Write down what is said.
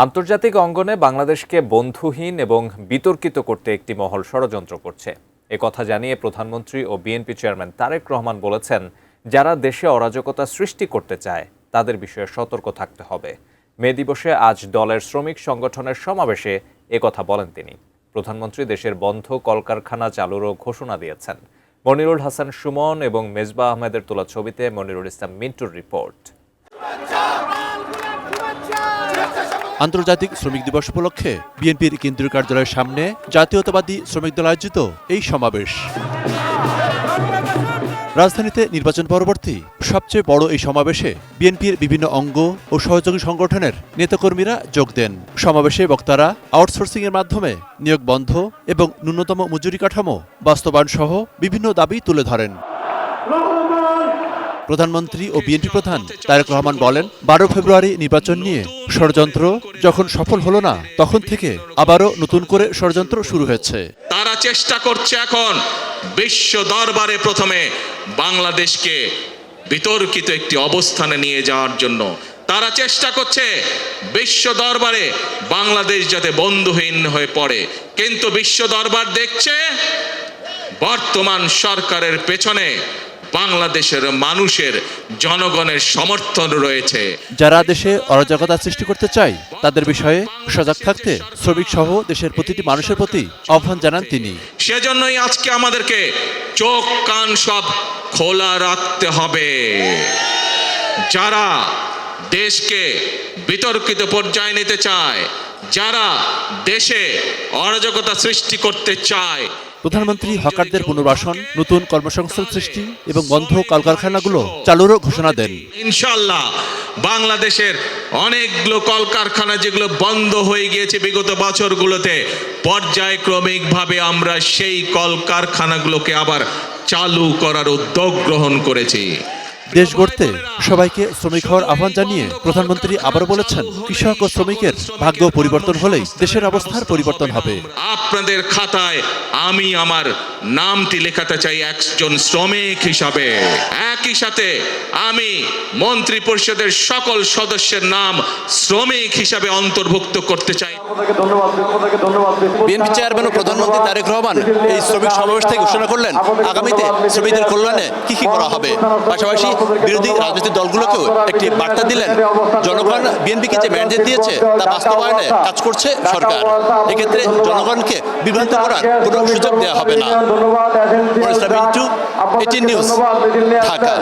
আন্তর্জাতিক অঙ্গনে বাংলাদেশকে বন্ধুহীন এবং বিতর্কিত করতে একটি মহল ষড়যন্ত্র করছে। একথা জানিয়ে প্রধানমন্ত্রী ও বিএনপি চেয়ারম্যান তারেক রহমান বলেছেন, যারা দেশে অরাজকতা সৃষ্টি করতে চায় তাদের বিষয়ে সতর্ক থাকতে হবে। মে দিবসে আজ দলের শ্রমিক সংগঠনের সমাবেশে একথা বলেন তিনি। প্রধানমন্ত্রী দেশের বন্ধ কলকারখানা চালুরও ঘোষণা দিয়েছেন। মনিরুল হাসান সুমন এবং মেজবাহ আহমেদের তোলা ছবিতে মনিরুল ইসলাম মিন্টুর রিপোর্ট। আন্তর্জাতিক শ্রমিক দিবস উপলক্ষে বিএনপির কেন্দ্রীয় কার্যালয়ের সামনে জাতীয়তাবাদী শ্রমিক দল আয়োজিত এই সমাবেশ। রাজধানীতে নির্বাচন পরবর্তী সবচেয়ে বড় এই সমাবেশে বিএনপির বিভিন্ন অঙ্গ ও সহযোগী সংগঠনের নেতাকর্মীরা যোগ দেন। সমাবেশে বক্তারা আউটসোর্সিংয়ের মাধ্যমে নিয়োগ বন্ধ এবং ন্যূনতম মজুরি কাঠামো বাস্তবায়ন সহ বিভিন্ন দাবি তুলে ধরেন। প্রধানমন্ত্রী ও বিএনপি প্রধান তারেক রহমান বলেন, 12 ফেব্রুয়ারি নির্বাচন নিয়ে ষড়যন্ত্র যখন সফল হলো না, তখন থেকে আবারও নতুন করে ষড়যন্ত্র শুরু হয়েছে। তারা চেষ্টা করছে এখন বিশ্ব দরবারে প্রথমে বাংলাদেশকে বিতর্কিত একটি অবস্থানে নিয়ে যাওয়ার জন্য। তারা চেষ্টা করছে বিশ্ব দরবারে বাংলাদেশ যাতে বন্ধুহীন হয়ে পড়ে, কিন্তু বিশ্ব দরবার দেখছে বর্তমান সরকারের পেছনে বাংলাদেশের মানুষের জনগণের সমর্থন রয়েছে। যারা দেশে অরাজকতা সৃষ্টি করতে চায় তাদের বিষয়ে সজাগ থাকতে শ্রমিক সহ দেশের প্রতিটি মানুষের প্রতি আহ্বান জানান তিনি। সেজন্যই আজকে আমাদেরকে চোখ কান সব খোলা রাখতে হবে। যারা দেশকে বিতর্কিত পর্যায়ে নিতে চায়, যারা দেশে অরাজকতা সৃষ্টি করতে চায়, প্রধানমন্ত্রী হকারদের পুনর্বাসন, নতুন কর্মসংস্থান সৃষ্টি এবং বন্ধ কলকারখানাগুলো চালুরও ঘোষণা দেন। ইনশাআল্লাহ বাংলাদেশের অনেকগুলো কলকারখানা যেগুলো বন্ধ হয়ে গিয়েছে বিগত বছরগুলোতে, পর্যায়ক্রমিকভাবে আমরা সেই কলকারখানাগুলোকে আবার চালু করার উদ্যোগ গ্রহণ করেছি। দেশ গড়তে সবাইকে শ্রমিক হওয়ার আহ্বান জানিয়ে প্রধানমন্ত্রী আবারও বলেছেন, কৃষক ও শ্রমিকের ভাগ্য পরিবর্তন হলেই দেশের অবস্থার পরিবর্তন হবে। আপনাদের খাতায় আমি আমার নামটি লেখাতে চাই একজন শ্রমিক হিসাবে। একই সাথে আমি মন্ত্রী পরিষদের সকল সদস্যের নাম শ্রমিক হিসাবে অন্তর্ভুক্ত করতে চাই। বিএনপি চেয়ারম্যান ও প্রধানমন্ত্রী তারেক রহমান এই শ্রমিক সমাবেশ থেকে ঘোষণা করলেন, আগামীতে শ্রমিকদের কল্যাণে কি কি করা হবে। পাশাপাশি বিরোধী রাজনৈতিক দলগুলোকেও একটি বার্তা দিলেন, জনগণ বিএনপিকে যে ম্যান্ডেট দিয়েছে তা বাস্তবায়নে কাজ করছে সরকার। এক্ষেত্রে জনগণকে বিভ্রান্ত করার কোনো সুযোগ দেওয়া হবে না। 18 নিউজ, ঢাকা।